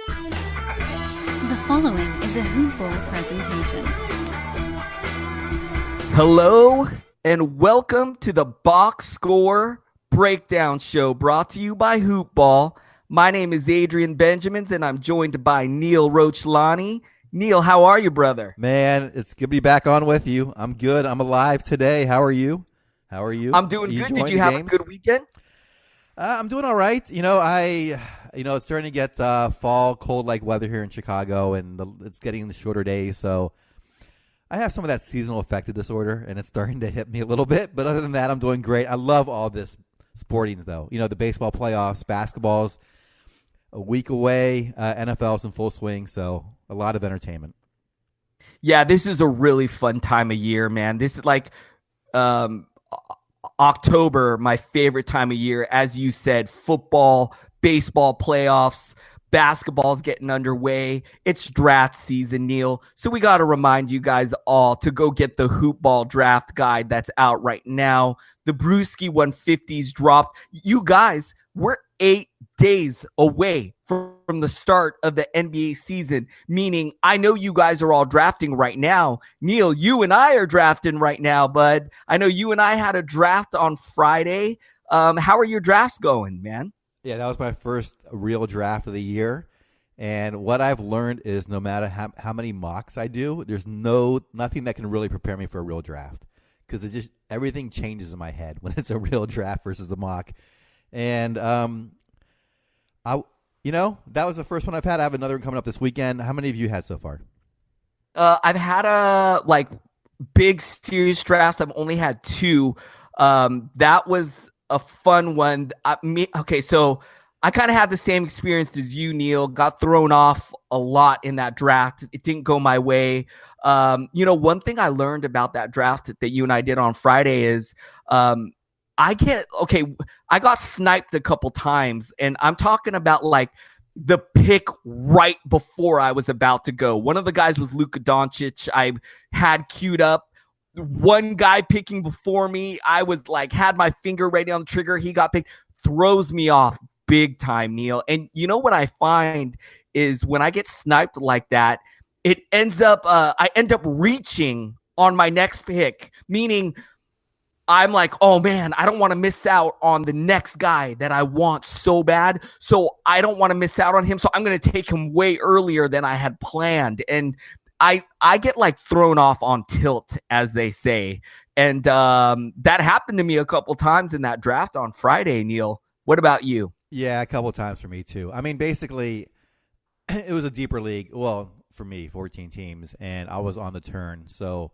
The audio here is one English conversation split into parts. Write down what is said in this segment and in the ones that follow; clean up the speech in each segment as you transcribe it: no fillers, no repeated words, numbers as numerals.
The following is a Hoop Ball presentation. Hello and welcome to the Box Score Breakdown Show brought to you by Hoop Ball. My name is Adrian Benjamins and I'm joined by Neil Rochlani. Neil, how are you, brother? Man, it's good to be back on with you. I'm good. I'm alive today. How are you? I'm doing good. Did you have a good weekend? I'm doing all right. It's starting to get fall, cold-like weather here in Chicago, and it's getting the shorter days. So I have some of that seasonal affective disorder, and it's starting to hit me a little bit. But other than that, I'm doing great. I love all this sporting, though. The baseball playoffs, basketball's a week away, NFL's in full swing, so a lot of entertainment. Yeah, this is a really fun time of year, man. This is like October, my favorite time of year. As you said, football, baseball playoffs, basketball's getting underway. It's draft season, Neil. So we got to remind you guys all to go get the Hoop Ball draft guide that's out right now. The Brewski 150s dropped. You guys, we're 8 days away from the start of the NBA season, meaning I know you guys are all drafting right now. Neil, you and I are drafting right now, bud. I know you and I had a draft on Friday. How are your drafts going, man? Yeah, that was my first real draft of the year. And what I've learned is no matter how many mocks I do, there's nothing that can really prepare me for a real draft, because it just everything changes in my head when it's a real draft versus a mock. And that was the first one I've had. I have another one coming up this weekend. How many of you had so far? I've had big series drafts. I've only had 2. That was a fun one. So I kind of had the same experience as you, Neil. Got thrown off a lot in that draft. It didn't go my way. One thing I learned about that draft that you and I did on Friday is I got sniped a couple times, and I'm talking about like the pick right before I was about to go. One of the guys was Luka Doncic. I had queued up. One guy picking before me, I was like, had my finger ready on the trigger. He got picked. Throws me off big time, Neil. And you know what I find is when I get sniped like that, it ends up, I end up reaching on my next pick, meaning I'm like, oh man, I don't want to miss out on the next guy that I want so bad. So I don't want to miss out on him. So I'm going to take him way earlier than I had planned. And I get like thrown off on tilt, as they say. And that happened to me a couple times in that draft on Friday, Neil. What about you? Yeah, a couple times for me too. I mean, basically, it was a deeper league. Well, for me, 14 teams, and I was on the turn. So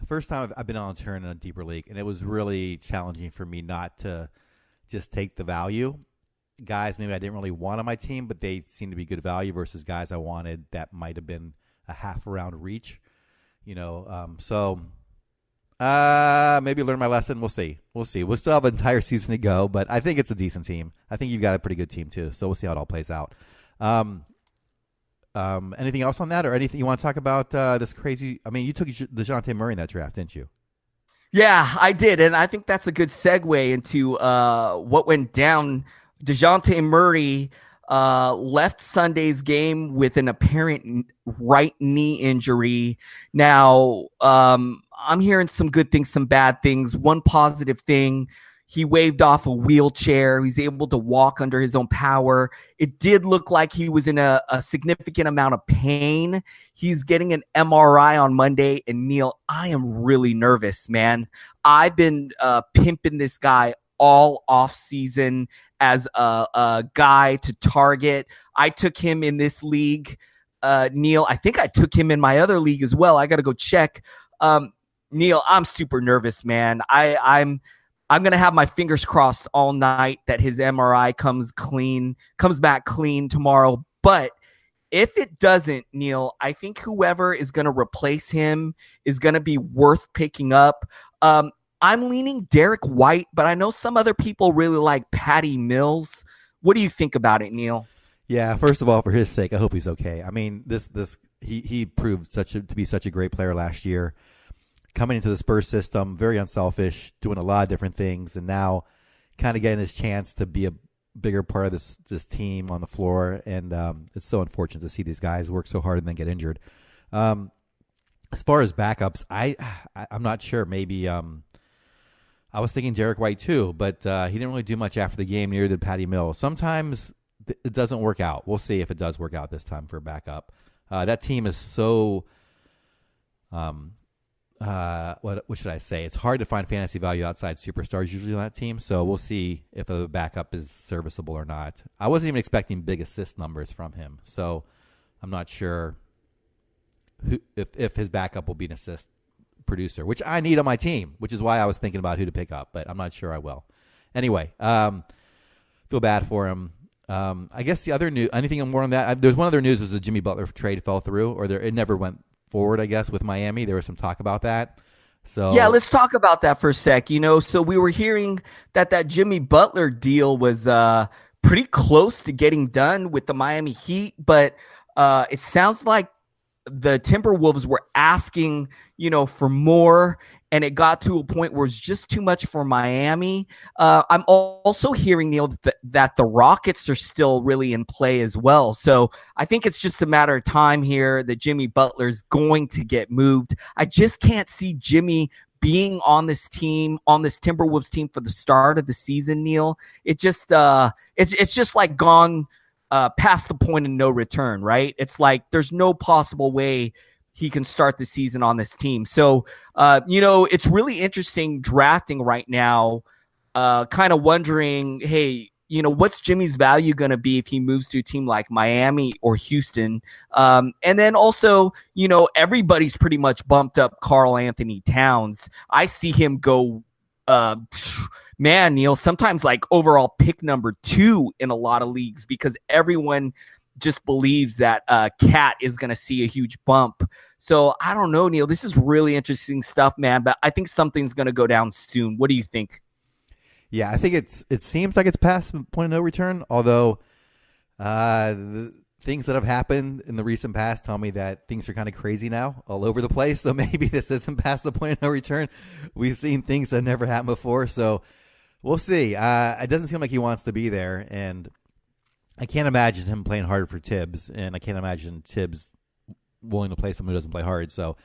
first time I've been on a turn in a deeper league, and it was really challenging for me not to just take the value. Guys maybe I didn't really want on my team, but they seemed to be good value versus guys I wanted that might have been a half round reach. So maybe learn my lesson. We'll see. We still have an entire season to go, but I think it's a decent team. I think you've got a pretty good team too, so we'll see how it all plays out. Anything else on that, or anything you want to talk about this crazy? I mean, you took Dejounte Murray in that draft, didn't you? Yeah, I did, and I think that's a good segue into what went down. Dejounte Murray left Sunday's game with an apparent right knee injury. Now, I'm hearing some good things, some bad things. One positive thing, he waved off a wheelchair. He's able to walk under his own power. It did look like he was in a significant amount of pain. He's getting an MRI on Monday. And Neil, I am really nervous, man. I've been pimping this guy all off season as a guy to target. I took him in this league, Neil. I think I took him in my other league as well. I got to go check. Neil, I'm super nervous, man. I'm going to have my fingers crossed all night that his MRI comes back clean tomorrow. But if it doesn't, Neil, I think whoever is going to replace him is going to be worth picking up. I'm leaning Derek White, but I know some other people really like Patty Mills. What do you think about it, Neil? Yeah, first of all, for his sake, I hope he's okay. I mean, he proved to be such a great player last year. Coming into the Spurs system, very unselfish, doing a lot of different things, and now kind of getting his chance to be bigger part of this team on the floor, and it's so unfortunate to see these guys work so hard and then get injured. As far as backups, I'm not sure. Maybe I was thinking Derek White too, but he didn't really do much after the game. Neither did Patty Mills. Sometimes it doesn't work out. We'll see if it does work out this time for a backup. That team is so what should I say? It's hard to find fantasy value outside superstars usually on that team. So we'll see if the backup is serviceable or not. I wasn't even expecting big assist numbers from him, so I'm not sure if his backup will be an assist producer, which I need on my team, which is why I was thinking about who to pick up, but I'm not sure I will. Anyway, feel bad for him. I guess the other news, anything more on that? There's one other news was the Jimmy Butler trade fell through, or it never went forward, I guess, with Miami. There was some talk about that. So yeah, let's talk about that for a sec. So we were hearing that Jimmy Butler deal was pretty close to getting done with the Miami Heat, but it sounds like the Timberwolves were asking, for more, and it got to a point where it's just too much for Miami. I'm also hearing, Neil, that the Rockets are still really in play as well. So I think it's just a matter of time here that Jimmy Butler's going to get moved. I just can't see Jimmy being on this team, on this Timberwolves team for the start of the season, Neil. It just it's just like gone past the point of no return, right? It's like there's no possible way he can start the season on this team. So, it's really interesting drafting right now, kind of wondering, hey, what's Jimmy's value going to be if he moves to a team like Miami or Houston? And then also, everybody's pretty much bumped up Karl Anthony Towns. I see him go, man, Neil, sometimes like overall pick number 2 in a lot of leagues because everyone just believes that Cat is going to see a huge bump. So I don't know, Neil. This is really interesting stuff, man. But I think something's going to go down soon. What do you think? Yeah, I think it seems like it's past the point of no return. Although the things that have happened in the recent past tell me that things are kind of crazy now, all over the place. So maybe this isn't past the point of no return. We've seen things that never happened before. So we'll see. It doesn't seem like he wants to be there, and I can't imagine him playing hard for Tibbs, and I can't imagine Tibbs willing to play someone who doesn't play hard. So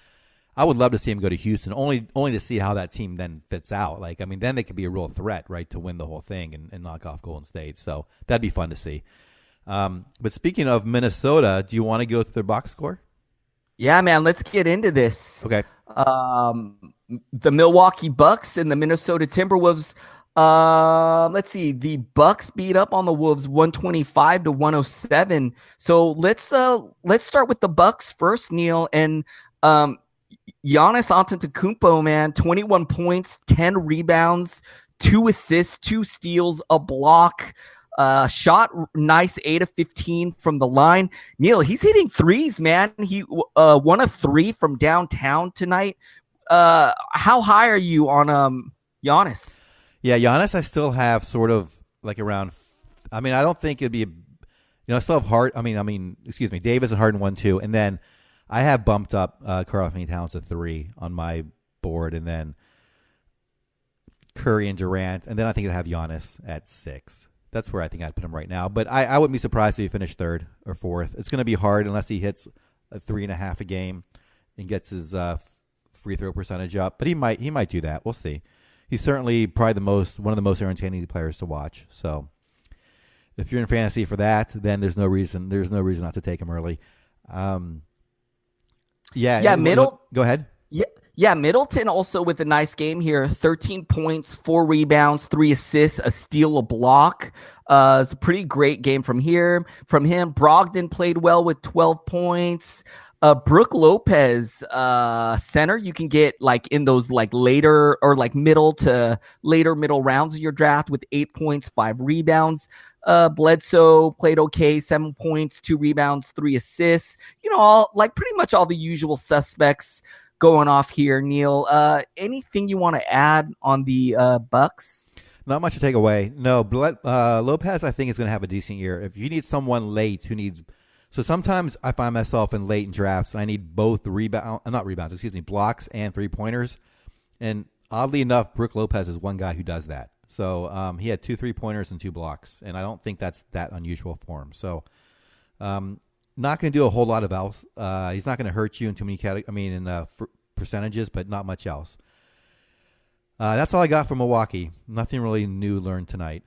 I would love to see him go to Houston, only to see how that team then fits out. Then they could be a real threat, right, to win the whole thing and knock off Golden State. So that'd be fun to see. But speaking of Minnesota, do you want to go to their box score? Yeah, man, let's get into this. Okay. The Milwaukee Bucks and the Minnesota Timberwolves. Let's see. The Bucks beat up on the Wolves 125-107. So let's start with the Bucks first, Neil. And Giannis Antetokounmpo, man, 21 points, 10 rebounds, 2 assists, 2 steals, a block. Shot nice 8 of 15 from the line. Neil, he's hitting threes, man. He won a 3 from downtown tonight. How high are you on Giannis? Yeah, Giannis, I still have sort of like around. I don't think it'd be. I still have Harden. Davis and Harden 1-2, and then I have bumped up Karl Anthony Towns to 3 on my board, and then Curry and Durant, and then I think I'd have Giannis at 6. That's where I think I'd put him right now. But I wouldn't be surprised if he finished 3rd or 4th. It's going to be hard unless he hits a 3.5 a game and gets his free throw percentage up. But he might do that. We'll see. He's certainly probably one of the most entertaining players to watch. So if you're in fantasy for that, then there's no reason not to take him early. Middle. Go ahead. Yeah, Middleton also with a nice game here. 13 points, 4 rebounds, 3 assists, a steal, a block. It's a pretty great game from him. Brogdon played well with 12 points. Brook Lopez, center, you can get like in those like later or like middle rounds of your draft with 8 points, 5 rebounds. Bledsoe played okay, 7 points, 2 rebounds, 3 assists. Pretty much all the usual suspects going off here, Neil. Anything you want to add on the Bucks? Not much to take away. No, Lopez, I think, is going to have a decent year. If you need someone late who needs... So sometimes I find myself in late in drafts, and I need both blocks and 3-pointers. And oddly enough, Brook Lopez is one guy who does that. So he had 2 3-pointers and 2 blocks, and I don't think that's that unusual for him. So not going to do a whole lot of else. He's not going to hurt you in too many percentages, but not much else. That's all I got from Milwaukee. Nothing really new learned tonight.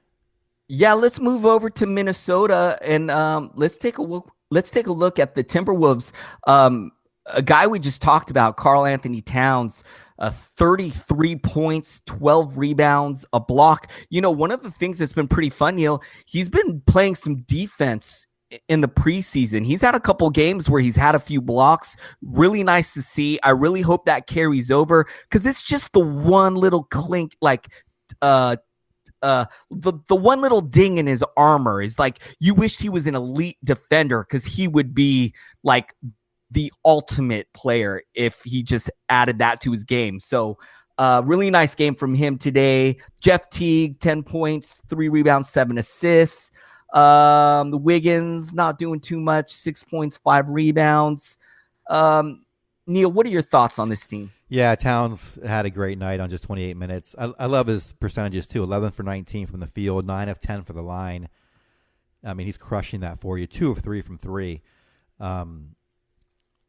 Yeah, let's move over to Minnesota and let's take a look. Let's take a look at the Timberwolves. A guy we just talked about, Karl Anthony Towns, 33 points, 12 rebounds, a block. You know, one of the things that's been pretty fun, Neil, he's been playing some defense in the preseason. He's had a couple games where he's had a few blocks. Really nice to see. I really hope that carries over because it's just the one little clink, like the one little ding in his armor is like you wished he was an elite defender because he would be like the ultimate player if he just added that to his game. So really nice game from him today. Jeff Teague, 10 points, 3 rebounds, 7 assists. The Wiggins not doing too much, 6 points, 5 rebounds. Neil, what are your thoughts on this team? Yeah, Towns had a great night on just 28 minutes. I love his percentages too. 11 for 19 from the field, 9 of 10 for the line. I mean, he's crushing that for you. 2 of 3 from 3.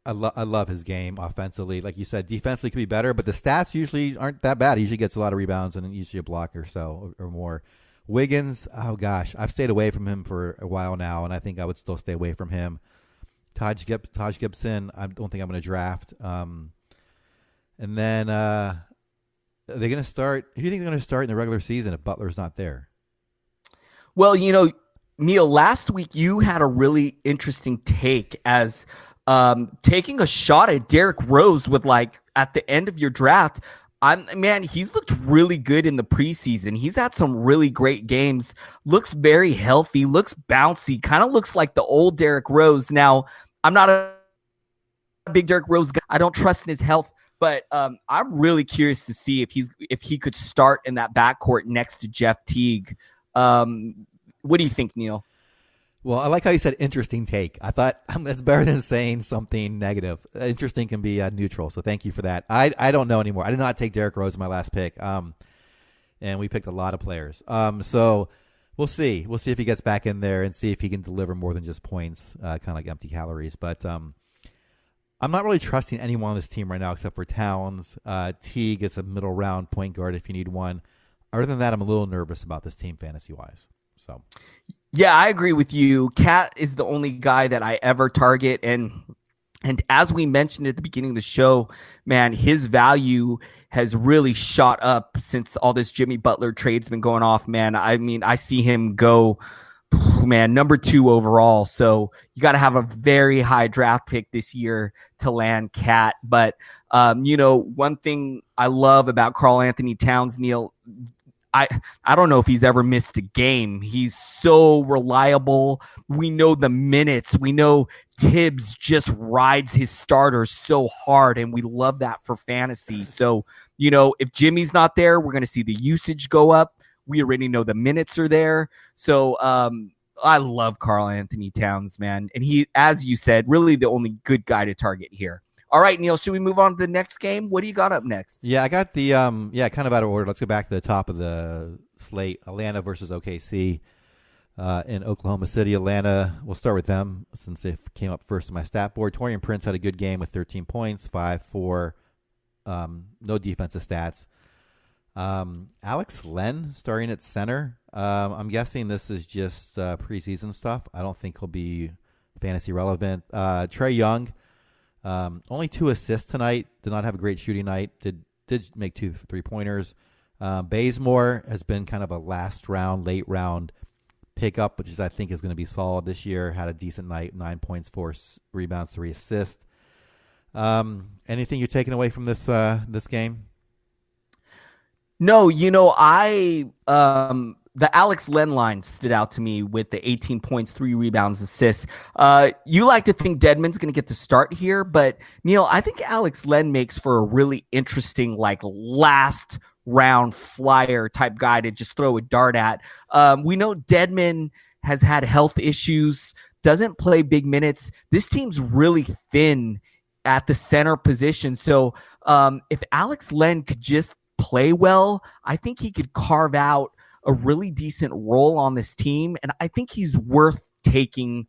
I love his game offensively. Like you said, defensively could be better, but the stats usually aren't that bad. He usually gets a lot of rebounds and usually a block or so or more. Wiggins, oh gosh, I've stayed away from him for a while now, and I think I would still stay away from him. Taj Gibson, I don't think I'm going to draft. And then are they going to start? Who do you think they're going to start in the regular season if Butler's not there? Well, you know, Neil, last week you had a really interesting take as taking a shot at Derrick Rose with like at the end of your draft. He's looked really good in the preseason. He's had some really great games. Looks very healthy. Looks bouncy. Kind of looks like the old Derrick Rose. Now, I'm not a big Derrick Rose guy. I don't trust in his health, but I'm really curious to see if he could start in that backcourt next to Jeff Teague. What do you think, Neil? Well, I like how you said interesting take. I thought that's better than saying something negative. Interesting can be neutral, so thank you for that. I don't know anymore. I did not take Derrick Rose in my last pick, and we picked a lot of players. So we'll see. We'll see if he gets back in there and see if he can deliver more than just points, kind of like empty calories. But I'm not really trusting anyone on this team right now except for Towns. Teague is a middle round point guard if you need one. Other than that, I'm a little nervous about this team fantasy-wise. So. Yeah, I agree with you. Cat is the only guy that I ever target. And as we mentioned at the beginning of the show, man, his value has really shot up since all this Jimmy Butler trade's been going off, man. I mean, I see him go, man, number 2 overall. So you got to have a very high draft pick this year to land Cat. But, you know, one thing I love about Karl Anthony Towns, Neil, I don't know if he's ever missed a game. He's so reliable. We know the minutes. We know Tibbs just rides his starters so hard, and we love that for fantasy. So, you know, if Jimmy's not there, we're going to see the usage go up. We already know the minutes are there. So I love Karl Anthony Towns, man. And he, as you said, really the only good guy to target here. All right, Neil, should we move on to the next game? What do you got up next? Yeah, I got the kind of out of order. Let's go back to the top of the slate. Atlanta versus OKC in Oklahoma City. Atlanta, we'll start with them since they came up first in my stat board. Taurean Prince had a good game with 13 points, 5-4, no defensive stats. Alex Len starting at center. I'm guessing this is just preseason stuff. I don't think he'll be fantasy relevant. Trae Young. Only 2 assists tonight. Did not have a great shooting night. Did make 2 3-pointers. Bazemore has been kind of a late round pickup, which I think is going to be solid this year. Had a decent night, 9 points, 4 rebounds, 3 assists. Anything you're taking away from this game? No, you know, the Alex Len line stood out to me with the 18 points, 3 rebounds, assists. You like to think Dedmon's going to get the start here, but Neil, I think Alex Len makes for a really interesting, like, last round flyer type guy to just throw a dart at. We know Dedmon has had health issues, doesn't play big minutes. This team's really thin at the center position. So if Alex Len could just play well, I think he could carve out a really decent role on this team. And I think he's worth taking,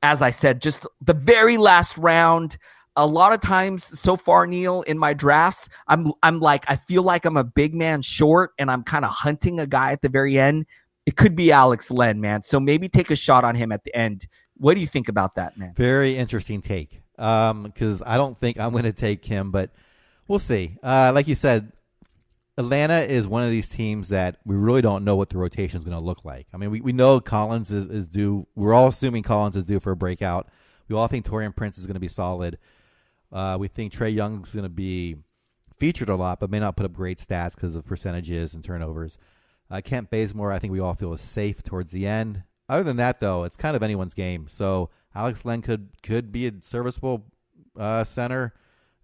as I said, just the very last round. A lot of times so far, Neil, in my drafts, I'm like, I feel like I'm a big man short and I'm kind of hunting a guy at the very end. It could be Alex Len, man. So maybe take a shot on him at the end. What do you think about that, man? Very interesting take. Because I don't think I'm going to take him, but we'll see. Like you said, Atlanta is one of these teams that we really don't know what the rotation is going to look like. I mean, we know Collins is due. We're all assuming Collins is due for a breakout. We all think Taurean Prince is going to be solid. We think Trae Young is going to be featured a lot, but may not put up great stats because of percentages and turnovers. Kent Bazemore, I think we all feel is safe towards the end. Other than that, though, it's kind of anyone's game. So Alex Len could be a serviceable center.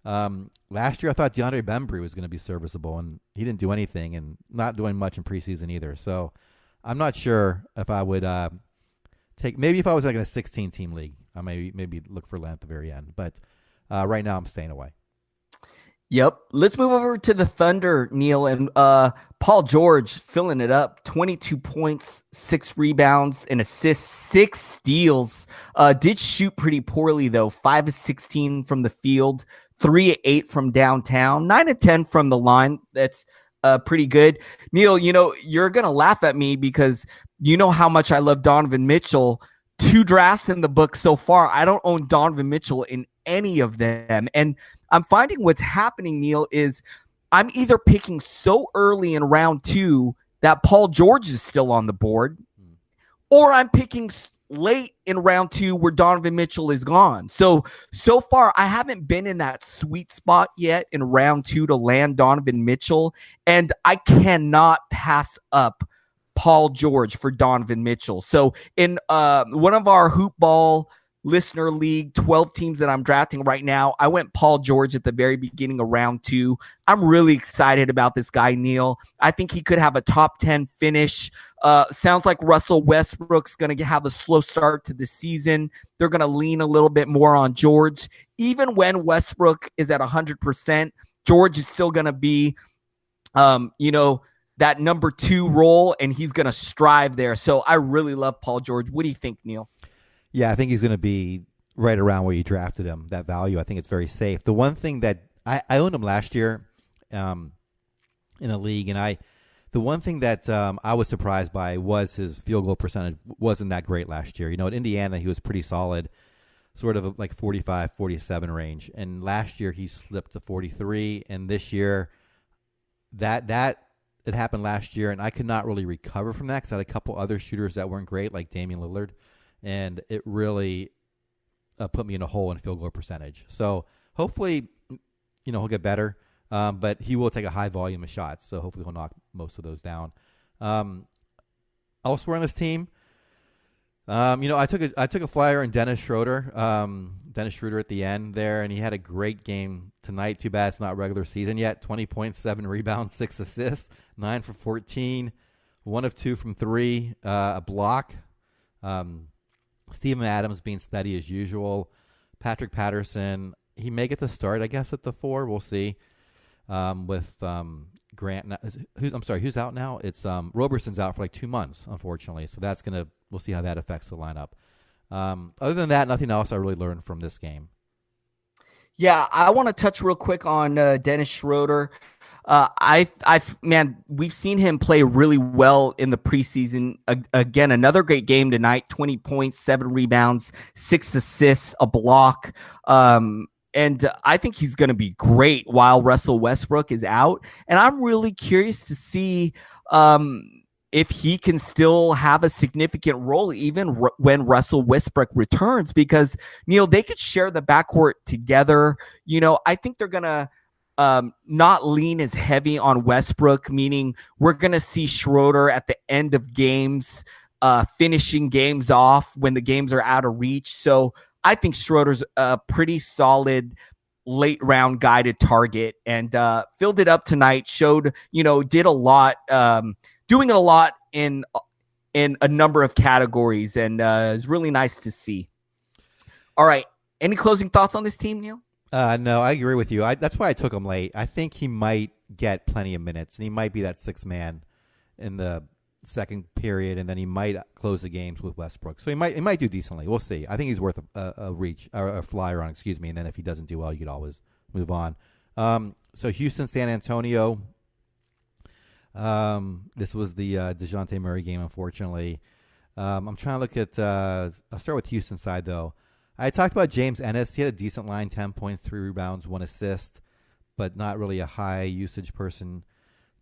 Last year, I thought DeAndre Bembry was going to be serviceable, and he didn't do anything and not doing much in preseason either. So I'm not sure if I would take – maybe if I was like in a 16-team league, I maybe look for Len at the very end. But right now I'm staying away. Yep. Let's move over to the Thunder, Neil, and Paul George filling it up. 22 points, 6 rebounds, and assists, 6 steals. Did shoot pretty poorly, though. 5 of 16 from the field, 3 of 8 from downtown, 9 of 10 from the line. That's pretty good. Neil, you're going to laugh at me because you know how much I love Donovan Mitchell. 2 drafts in the book so far. I don't own Donovan Mitchell in any of them. And I'm finding what's happening, Neil, is I'm either picking so early in round 2 that Paul George is still on the board, or I'm picking late in round 2 where Donovan Mitchell is gone. So far, I haven't been in that sweet spot yet in round 2 to land Donovan Mitchell. And I cannot pass up Paul George for Donovan Mitchell. So in one of our Hoop Ball listener league, 12 teams that I'm drafting right now, I went Paul George at the very beginning of round 2. I'm really excited about this guy, Neil. I think he could have a top 10 finish. Sounds like Russell Westbrook's going to have a slow start to the season. They're going to lean a little bit more on George. Even when Westbrook is at 100%, George is still going to be, that number 2 role, and he's going to strive there. So I really love Paul George. What do you think, Neil? Yeah, I think he's going to be right around where you drafted him, that value. I think it's very safe. The one thing that I owned him last year in a league, and the one thing that I was surprised by was his field goal percentage wasn't that great last year. At Indiana, he was pretty solid, sort of like 45, 47 range. And last year, he slipped to 43. And this year, that it happened last year, and I could not really recover from that because I had a couple other shooters that weren't great, like Damian Lillard. And it really put me in a hole in field goal percentage. So hopefully, he'll get better. But he will take a high volume of shots. So hopefully he'll knock most of those down. Elsewhere on this team, I took a flyer on Dennis Schroeder. Dennis Schroeder at the end there, and he had a great game tonight. Too bad it's not regular season yet. 20 points, 7 rebounds, 6 assists, 9 for 14, 1 of 2 from 3, a block. Steven Adams being steady as usual. Patrick Patterson, he may get the start, I guess, at the 4. We'll see. With Grant, who's out now? It's Roberson's out for like 2 months, unfortunately. So we'll see how that affects the lineup. Other than that, nothing else I really learned from this game. Yeah, I want to touch real quick on Dennis Schroeder. We've seen him play really well in the preseason. Again, another great game tonight. 20 points, 7 rebounds, 6 assists, a block. And I think he's going to be great while Russell Westbrook is out. And I'm really curious to see if he can still have a significant role even when Russell Westbrook returns, because, Neil, they could share the backcourt together. I think they're going to not lean as heavy on Westbrook, meaning we're going to see Schroeder at the end of games, finishing games off when the games are out of reach. So I think Schroeder's a pretty solid late round guy to target, and filled it up tonight, showed, did a lot, doing it a lot in a number of categories, and it's really nice to see. All right. Any closing thoughts on this team, Neil? No, I agree with you. That's why I took him late. I think he might get plenty of minutes, and he might be that 6th man in the second period, and then he might close the games with Westbrook. So he might do decently. We'll see. I think he's worth a reach or a flyer on. Excuse me. And then if he doesn't do well, you could always move on. So Houston, San Antonio. This was the Dejounte Murray game, unfortunately. I'm trying to look at. I'll start with Houston side though. I talked about James Ennis. He had a decent line: 10 points, 3 rebounds, 1 assist, but not really a high usage person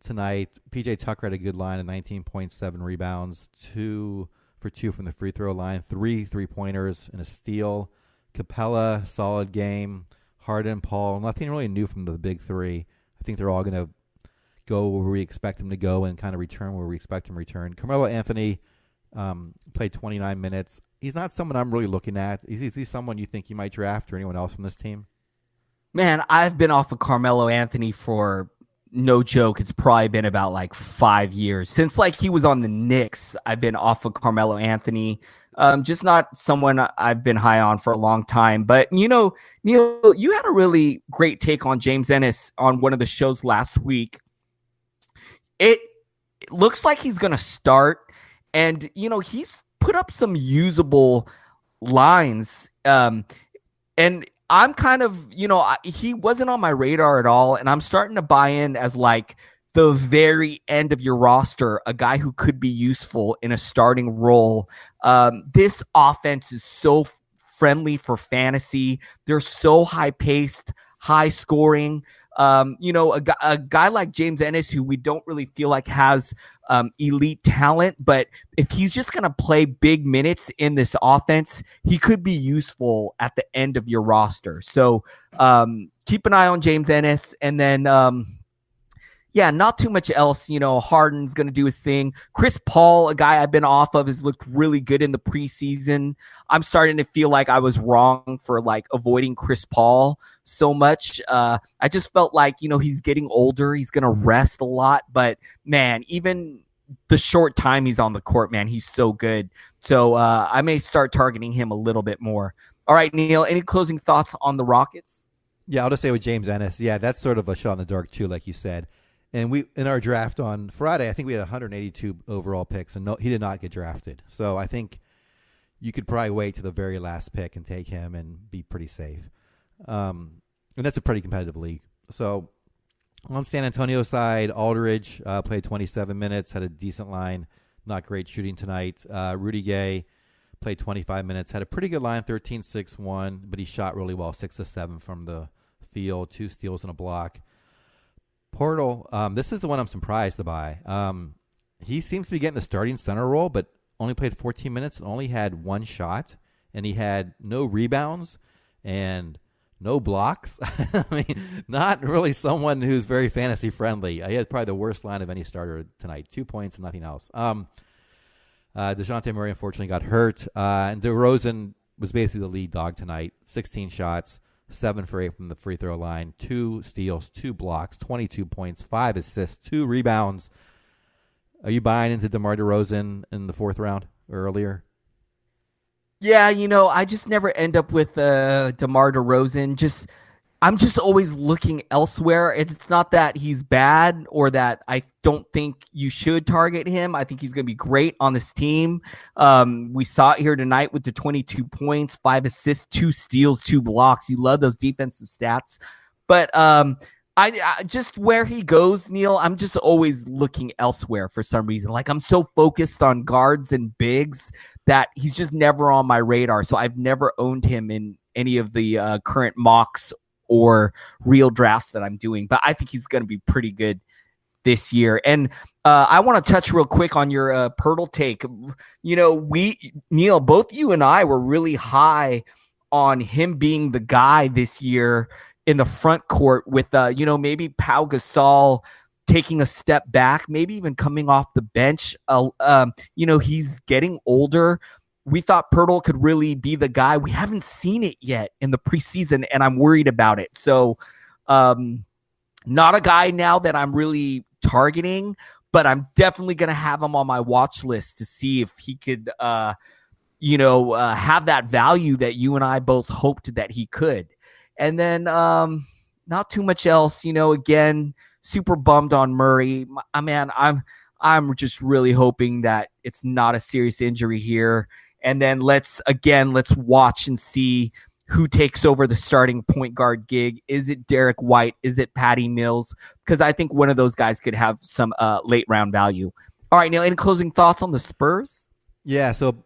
tonight. PJ Tucker had a good line of 19.7 rebounds, 2 for 2 from the free throw line, 3 3-pointers and a steal. Capella, solid game. Harden, Paul, nothing really new from the big three. I think they're all going to go where we expect them to go and kind of return where we expect them to return. Carmelo Anthony played 29 minutes. He's not someone I'm really looking at. Is he someone you think you might draft or anyone else from this team? Man, I've been off of Carmelo Anthony for no joke. It's probably been about like 5 years since like he was on the Knicks. I've been off of Carmelo Anthony. Just not someone I've been high on for a long time. But, you know, Neil, you had a really great take on James Ennis on one of the shows last week. It looks like he's going to start. And, you know, he's put up some usable lines. And I'm kind of, you know, he wasn't on my radar at all. And I'm starting to buy in as like the very end of your roster, a guy who could be useful in a starting role. This offense is so friendly for fantasy. They're so high paced, high scoring. You know, a guy like James Ennis, who we don't really feel like has elite talent, but if he's just going to play big minutes in this offense, he could be useful at the end of your roster. So keep an eye on James Ennis. And then, yeah, not too much else. You know, Harden's going to do his thing. Chris Paul, a guy I've been off of, has looked really good in the preseason. I'm starting to feel like I was wrong for like avoiding Chris Paul so much. I just felt like, you know, he's getting older. He's going to rest a lot. But, man, even the short time he's on the court, man, he's so good. So I may start targeting him a little bit more. All right, Neil, any closing thoughts on the Rockets? Yeah, I'll just say with James Ennis, yeah, that's sort of a shot in the dark too, like you said. And we in our draft on Friday, I think we had 182 overall picks, and he did not get drafted. So I think you could probably wait to the very last pick and take him and be pretty safe. And that's a pretty competitive league. So on San Antonio side, Aldridge played 27 minutes, had a decent line, not great shooting tonight. Rudy Gay played 25 minutes, had a pretty good line, 13-6-1, but he shot really well, 6-7 from the field, 2 steals and a block. Portal, this is the one I'm surprised by. He seems to be getting the starting center role, but only played 14 minutes and only had 1 shot, and he had no rebounds and no blocks. I mean, not really someone who's very fantasy friendly. He had probably the worst line of any starter tonight, 2 points and nothing else. Dejounte Murray unfortunately got hurt, and DeRozan was basically the lead dog tonight, 16 shots. 7 for 8 from the free throw line, 2 steals, 2 blocks, 22 points, 5 assists, 2 rebounds. Are you buying into DeMar DeRozan in the 4th round or earlier? Yeah, you know, I just never end up with DeMar DeRozan. I'm just always looking elsewhere. It's not that he's bad or that I don't think you should target him. I think he's going to be great on this team. We saw it here tonight with the 22 points, 5 assists, 2 steals, 2 blocks. You love those defensive stats. But I just where he goes, Neil, I'm just always looking elsewhere for some reason. Like I'm so focused on guards and bigs that he's just never on my radar. So I've never owned him in any of the current mocks or real drafts that I'm doing, but I think he's going to be pretty good this year. And I want to touch real quick on your Pirtle take. You know, Neil, both you and I were really high on him being the guy this year in the front court with, you know, maybe Pau Gasol taking a step back, maybe even coming off the bench. You know, he's getting older. We thought Pirtle could really be the guy. We haven't seen it yet in the preseason, and I'm worried about it. So not a guy now that I'm really targeting, but I'm definitely going to have him on my watch list to see if he could, you know, have that value that you and I both hoped that he could. And then not too much else, you know, again, super bummed on Murray. Man, I'm I'm just really hoping that it's not a serious injury here. And then let's watch and see who takes over the starting point guard gig. Is it Derek White? Is it Patty Mills? Because I think one of those guys could have some late round value. All right, Neil, any closing thoughts on the Spurs? Yeah, so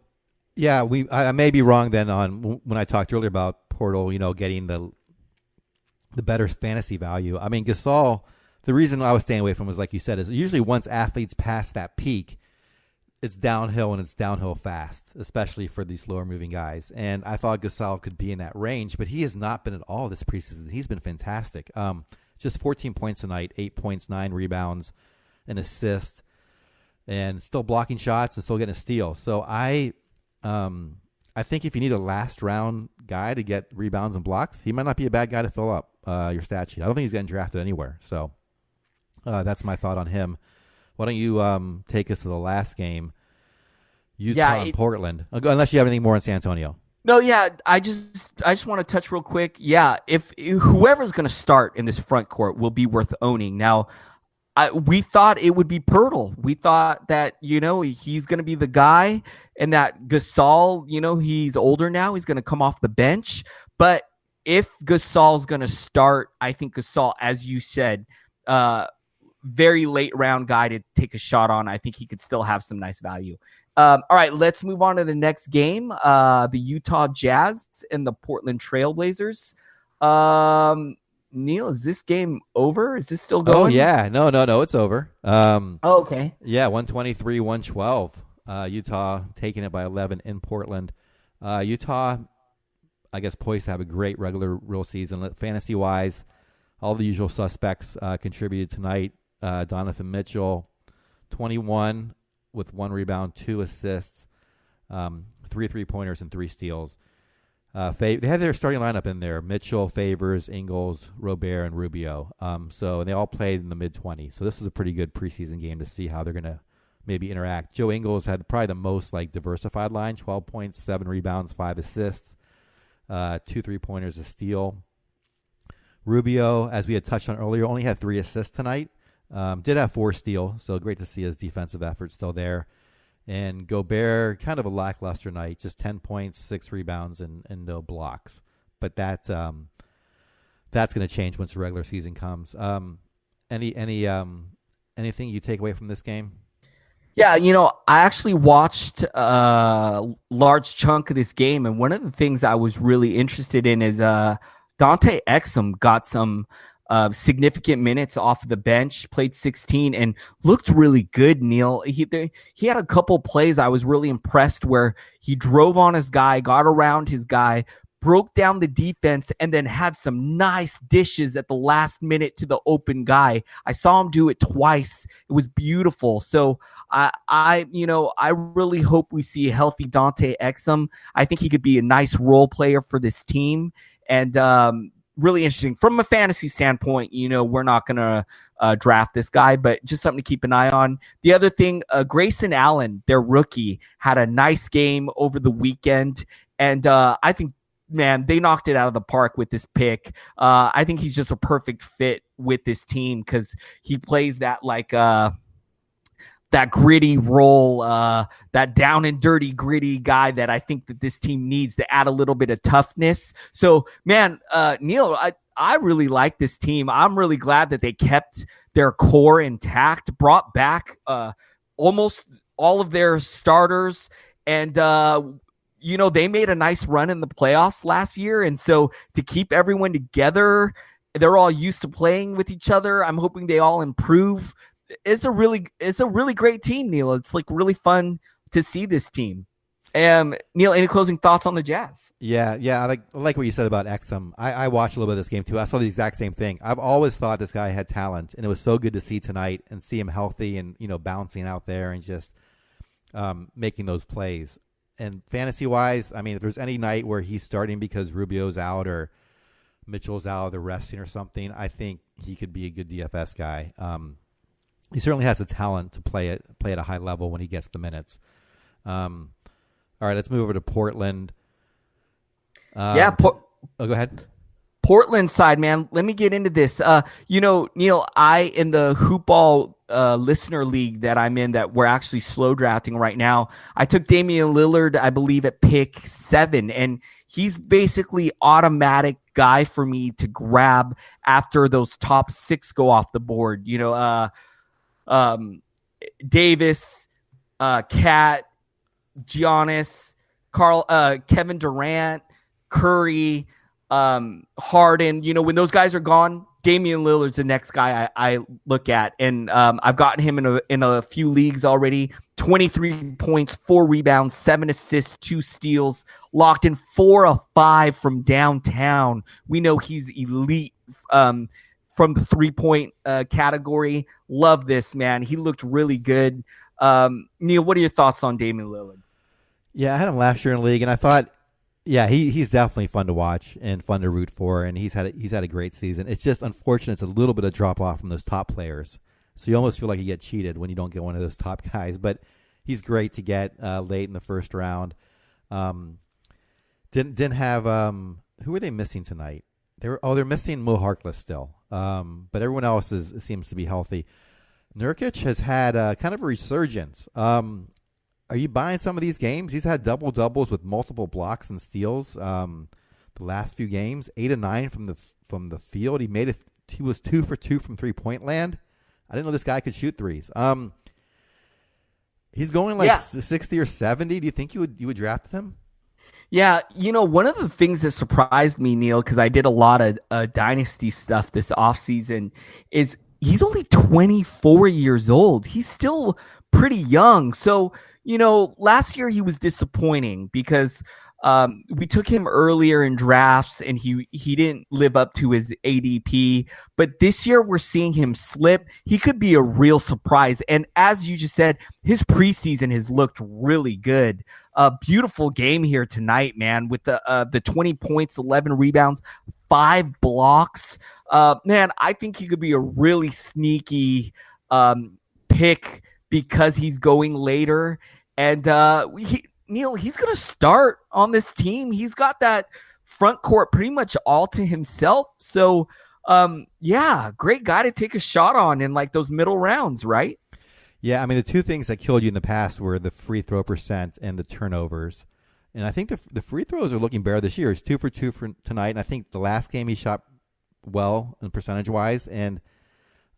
I may be wrong then on when I talked earlier about Portal, getting the better fantasy value. I mean, Gasol, the reason I was staying away from was, like you said, is usually once athletes pass that peak, it's downhill, and it's downhill fast, especially for these slower moving guys. And I thought Gasol could be in that range, but he has not been at all this preseason. He's been fantastic. Just 14 points tonight, 8 points, 9 rebounds, an assist, and still blocking shots and still getting a steal. So I think if you need a last round guy to get rebounds and blocks, he might not be a bad guy to fill up your stat sheet. I don't think he's getting drafted anywhere. So that's my thought on him. Why don't you take us to the last game, Utah and Portland? Unless you have anything more on San Antonio. No, yeah, I just want to touch real quick. Yeah, if whoever's going to start in this front court will be worth owning. Now, we thought it would be Pirtle. We thought that, he's going to be the guy, and that Gasol, he's older now. He's going to come off the bench. But if Gasol's going to start, I think Gasol, as you said, very late round guy to take a shot on. I think he could still have some nice value. All right, let's move on to the next game. The Utah Jazz and the Portland Trailblazers. Neil, is this game over? Is this still going? Oh, yeah. No, it's over. Okay. Yeah, 123-112. Utah taking it by 11 in Portland. Utah, I guess, poised to have a great regular real season. Fantasy-wise, all the usual suspects contributed tonight. Donovan Mitchell, 21 with 1 rebound, 2 assists, 3 3-pointers, and 3 steals. They had their starting lineup in there: Mitchell, Favors, Ingles, Robert, and Rubio. And they all played in the mid-20s. So this was a pretty good preseason game to see how they're going to maybe interact. Joe Ingles had probably the most diversified line: 12 points, 7 rebounds, 5 assists, 2 3-pointers, a steal. Rubio, as we had touched on earlier, only had 3 assists tonight. Did have 4 steals, so great to see his defensive effort still there. And Gobert, kind of a lackluster night, just 10 points, 6 rebounds, and no blocks. But that's going to change once the regular season comes. Anything you take away from this game? Yeah, I actually watched a large chunk of this game, and one of the things I was really interested in is Dante Exum got some significant minutes off the bench, played 16 and looked really good, Neil. He had a couple plays I was really impressed where he drove on his guy, got around his guy, broke down the defense, and then had some nice dishes at the last minute to the open guy. I saw him do it twice. It was beautiful. So I really hope we see a healthy Dante Exum. I think he could be a nice role player for this team. And really interesting from a fantasy standpoint. We're not going to draft this guy, but just something to keep an eye on. The other thing, Grayson Allen, their rookie, had a nice game over the weekend. And I think, man, they knocked it out of the park with this pick. I think he's just a perfect fit with this team because he plays that that gritty role, that down and dirty, gritty guy that I think that this team needs to add a little bit of toughness. So, man, Neil, I really like this team. I'm really glad that they kept their core intact, brought back almost all of their starters, and they made a nice run in the playoffs last year. And so to keep everyone together, they're all used to playing with each other. I'm hoping they all improve. It's a really great team, Neil. It's really fun to see this team. Neil, any closing thoughts on the Jazz? Yeah. I like what you said about Exum. I watched a little bit of this game too. I saw the exact same thing. I've always thought this guy had talent, and it was so good to see tonight and see him healthy and bouncing out there and just making those plays. And fantasy wise, I mean, if there's any night where he's starting because Rubio's out or Mitchell's out, they're resting or something, I think he could be a good DFS guy. He certainly has the talent to play at a high level when he gets the minutes. All right, let's move over to Portland. Go ahead. Portland side, man, let me get into this. Neil, in the Hoopball listener league that I'm in, that we're actually slow drafting right now, I took Damian Lillard, I believe, at pick 7, and he's basically automatic guy for me to grab after those top 6 go off the board. Davis, Cat, Giannis, Kevin Durant, Curry, Harden. When those guys are gone, Damian Lillard's the next guy I look at, and I've gotten him in a few leagues already. 23 points, 4 rebounds, 7 assists, 2 steals, locked in 4 of 5 from downtown. We know he's elite from the 3-point category. Love this, man. He looked really good. Neil, what are your thoughts on Damian Lillard? Yeah, I had him last year in the league, and I thought, yeah, he's definitely fun to watch and fun to root for, and he's had a great season. It's just unfortunate it's a little bit of drop off from those top players, so you almost feel like you get cheated when you don't get one of those top guys. But he's great to get late in the first round. Didn't have who are they missing tonight? They're missing Mo Harkless still, but everyone else seems to be healthy. Nurkic has had kind of a resurgence. Are you buying some of these games? He's had double-doubles with multiple blocks and steals the last few games. 8 of 9 from the field. He was 2 for 2 from 3-point land. I didn't know this guy could shoot threes. He's going 60 or 70. Do you think you would draft him? Yeah, one of the things that surprised me, Neil, because I did a lot of dynasty stuff this offseason, is he's only 24 years old. He's still pretty young. So, last year he was disappointing because we took him earlier in drafts and he didn't live up to his ADP. But this year we're seeing him slip. He could be a real surprise. And as you just said, his preseason has looked really good. A beautiful game here tonight, man, with the 20 points, 11 rebounds, 5 blocks. Man, I think he could be a really sneaky pick because he's going later. And Neil, he's going to start on this team. He's got that front court pretty much all to himself. So, great guy to take a shot on in like those middle rounds, right? Yeah, I mean, the two things that killed you in the past were the free throw percent and the turnovers. And I think the free throws are looking better this year. He's 2 for 2 for tonight. And I think the last game he shot well in percentage-wise. And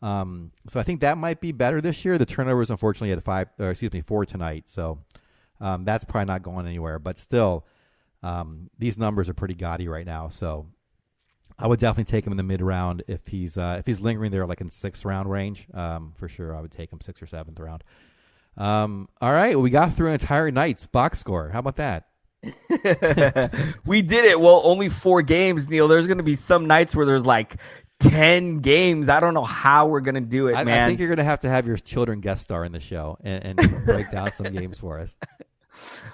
so I think that might be better this year. The turnovers, unfortunately, had 4 tonight. So that's probably not going anywhere. But still, these numbers are pretty gaudy right now. So I would definitely take him in the mid-round if he's lingering there like in 6th round range. For sure, I would take him 6th or 7th round. All right, well, we got through an entire night's box score. How about that? We did it. Well, only 4 games, Neil. There's going to be some nights where there's like 10 games. I don't know how we're going to do it, man. I think you're going to have your children guest star in the show and break down some games for us.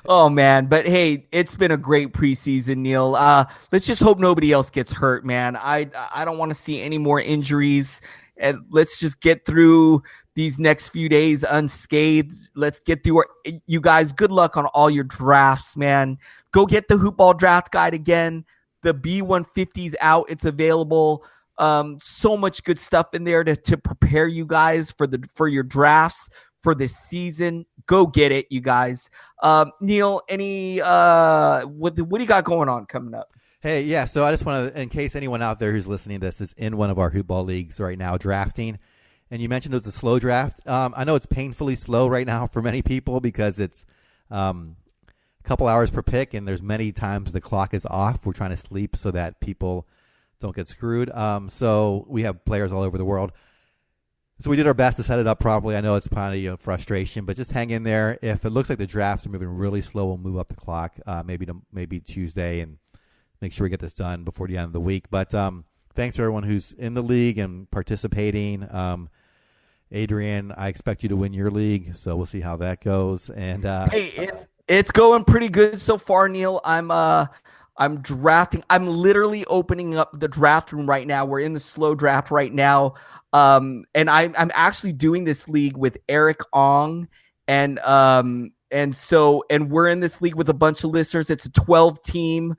Oh, man. But, hey, it's been a great preseason, Neil. Let's just hope nobody else gets hurt, man. I don't want to see any more injuries. And let's just get through these next few days unscathed. Let's get through you guys, good luck on all your drafts, man. Go get the Hoopball draft guide again. The B150's out. It's available. So much good stuff in there to prepare you guys for your drafts for this season. Go get it, you guys. Neil, what do you got going on coming up? Hey, yeah, so I just want to, in case anyone out there who's listening to this is in one of our Hoopball leagues right now drafting, and you mentioned it was a slow draft. I know it's painfully slow right now for many people because it's a couple hours per pick, and there's many times the clock is off. We're trying to sleep so that people don't get screwed. So we have players all over the world. So we did our best to set it up properly. I know it's probably frustration, but just hang in there. If it looks like the drafts are moving really slow, we'll move up the clock maybe Tuesday and make sure we get this done before the end of the week. But thanks to everyone who's in the league and participating. Adrian, I expect you to win your league, so we'll see how that goes. And hey, it's going pretty good so far, Neil. I'm drafting. I'm literally opening up the draft room right now. We're in the slow draft right now. And I'm actually doing this league with Eric Ong. And we're in this league with a bunch of listeners. It's a 12-team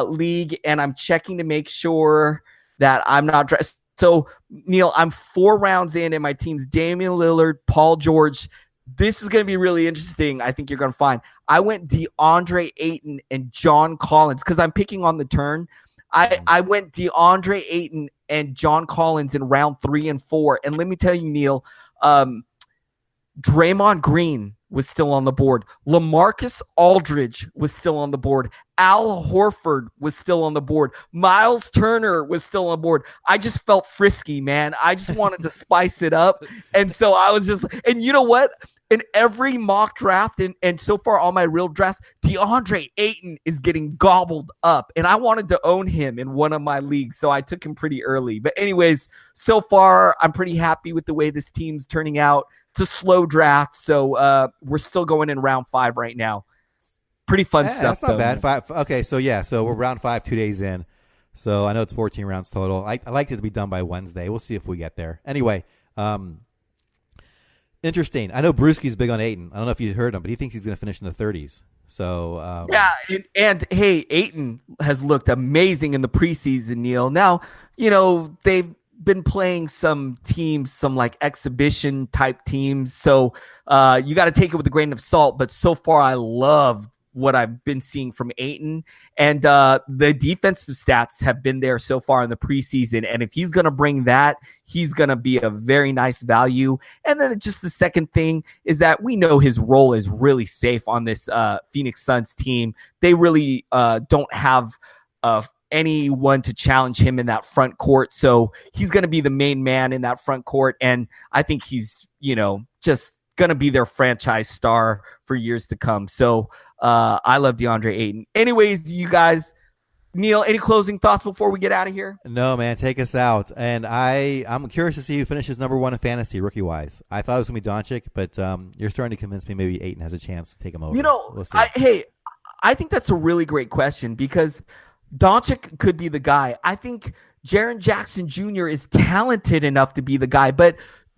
league, and I'm checking to make sure that I'm not dressed. So, Neil, I'm 4 rounds in, and my team's Damian Lillard, Paul George. This is going to be really interesting. I think you're going to find. I went DeAndre Ayton and John Collins because I'm picking on the turn. I went DeAndre Ayton and John Collins in round 3 and 4. And let me tell you, Neil, Draymond Green was still on the board. LaMarcus Aldridge was still on the board. Al Horford was still on the board. Miles Turner was still on board. I just felt frisky, man. I just wanted to spice it up. And so I was just, and you know what? In every mock draft and so far all my real drafts, DeAndre Ayton is getting gobbled up. And I wanted to own him in one of my leagues, so I took him pretty early. But anyways, so far I'm pretty happy with the way this team's turning out. It's a slow draft, so we're still going in round 5 right now. Pretty fun stuff. That's not bad. 5. Okay, so we're round 5, 2 days in. So I know it's 14 rounds total. I like it to be done by Wednesday. We'll see if we get there. Anyway, interesting. I know Brewski's big on Ayton. I don't know if you heard him, but he thinks he's going to finish in the 30s. So yeah, and hey, Ayton has looked amazing in the preseason, Neil. Now, they've been playing some teams, some like exhibition type teams. So you got to take it with a grain of salt. But so far, I love what I've been seeing from Ayton, and the defensive stats have been there so far in the preseason. And if he's going to bring that, he's going to be a very nice value. And then just the second thing is that we know his role is really safe on this Phoenix Suns team. They really don't have anyone to challenge him in that front court. So he's going to be the main man in that front court. And I think he's, just going to be their franchise star for years to come. So I love DeAndre Ayton. Anyways, you guys, Neil, any closing thoughts before we get out of here? No, man, take us out. And I'm curious to see who finishes number 1 in fantasy rookie-wise. I thought it was going to be Doncic, but you're starting to convince me maybe Ayton has a chance to take him over. We'll see. I think that's a really great question because Doncic could be the guy. I think Jaren Jackson Jr. is talented enough to be the guy, but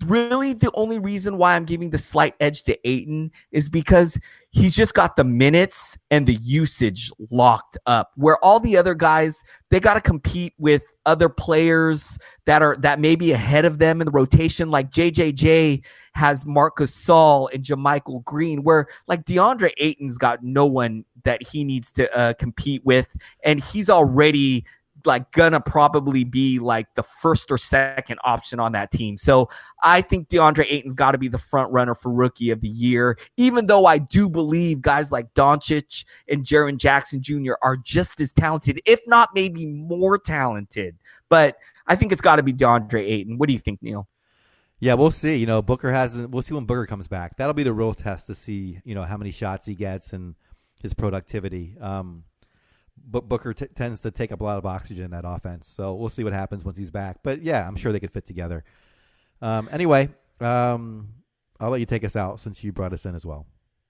really the only reason why I'm giving the slight edge to Ayton is because he's just got the minutes and the usage locked up, where all the other guys, they got to compete with other players that may be ahead of them in the rotation. Like JJJ has Marcus Gasol and JaMychal Green, where like DeAndre Ayton's got no one that he needs to compete with. And he's already like gonna probably be like the first or second option on that team. So I think DeAndre Ayton's got to be the front runner for rookie of the year, even though I do believe guys like Doncic and Jaren Jackson Jr. are just as talented, if not maybe more talented. But I think it's got to be DeAndre Ayton. What do you think, Neil? Yeah, we'll see. We'll see when Booker comes back. That'll be the real test to see, how many shots he gets and his productivity. But Booker tends to take up a lot of oxygen in that offense. So we'll see what happens once he's back. But, yeah, I'm sure they could fit together. Anyway, I'll let you take us out since you brought us in as well.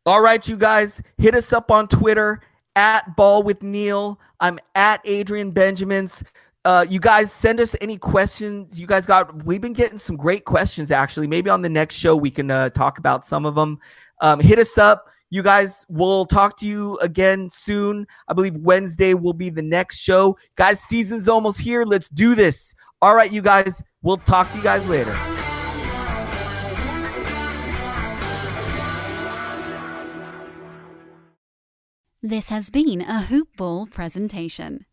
All right, you guys. Hit us up on Twitter, @BallWithNeil. I'm at Adrian Benjamins. You guys send us any questions you guys got. We've been getting some great questions, actually. Maybe on the next show we can talk about some of them. Hit us up. You guys, we'll talk to you again soon. I believe Wednesday will be the next show. Guys, season's almost here. Let's do this. All right, you guys. We'll talk to you guys later. This has been a Hoop Ball presentation.